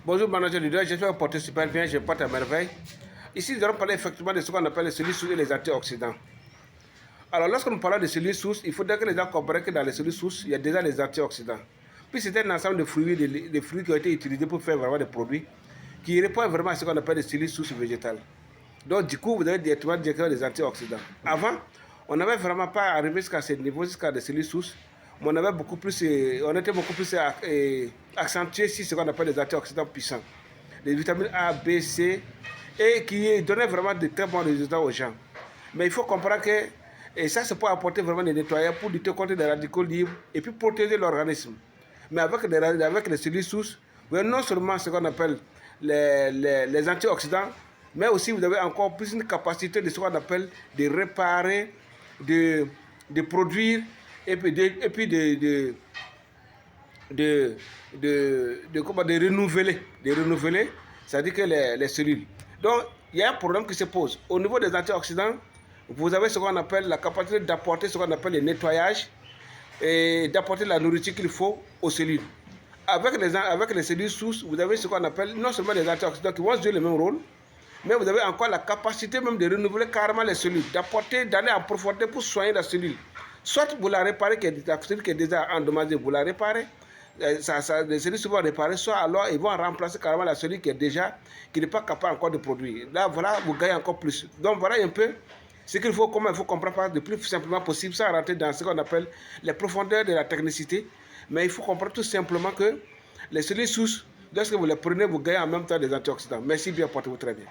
Bonjour manager leader, j'espère que vous portez super bien, je porte à merveille. Ici, nous allons parler effectivement de ce qu'on appelle les cellules sources et les antioxydants. Alors, lorsque nous parlons de cellules sources, il faudrait que les gens comprennent que dans les cellules sources, il y a déjà les antioxydants. Puis c'est un ensemble de fruits, de fruits qui ont été utilisés pour faire vraiment des produits qui répondent vraiment à ce qu'on appelle les cellules sources végétales. Donc, du coup, vous avez directement des antioxydants. Avant, on n'avait vraiment pas arrivé jusqu'à ce niveau, jusqu'à des cellules sources, mais on était beaucoup plus accentué sur ce qu'on appelle les antioxydants puissants. Les vitamines A, B, C, et qui donnaient vraiment de très bons résultats aux gens. Mais il faut comprendre que et ça, c'est pour apporter vraiment des nettoyants, pour lutter contre des radicaux libres et puis protéger l'organisme. Mais avec les cellules sources, vous avez non seulement ce qu'on appelle les antioxydants, mais aussi vous avez encore plus une capacité de ce qu'on appelle de réparer, de produire et puis de renouveler, c'est-à-dire que les cellules. Donc, il y a un problème qui se pose. Au niveau des antioxydants, vous avez ce qu'on appelle la capacité d'apporter ce qu'on appelle le nettoyage et d'apporter la nourriture qu'il faut aux cellules. Avec les cellules sources, vous avez ce qu'on appelle non seulement les antioxydants qui vont jouer le même rôle, mais vous avez encore la capacité même de renouveler carrément les cellules, d'aller en profondeur pour soigner la cellule. Soit vous la réparez, la cellule qui est déjà endommagée, vous la réparez, les cellules se vont réparer, soit alors ils vont remplacer carrément la cellule qui n'est pas capable encore de produire. Là, voilà, vous gagnez encore plus. Donc voilà un peu ce qu'il faut, comment il faut comprendre le plus simplement possible, sans rentrer dans ce qu'on appelle les profondeurs de la technicité. Mais il faut comprendre tout simplement que les cellules sources, lorsque vous les prenez, vous gagnez en même temps des antioxydants. Merci bien, portez-vous très bien.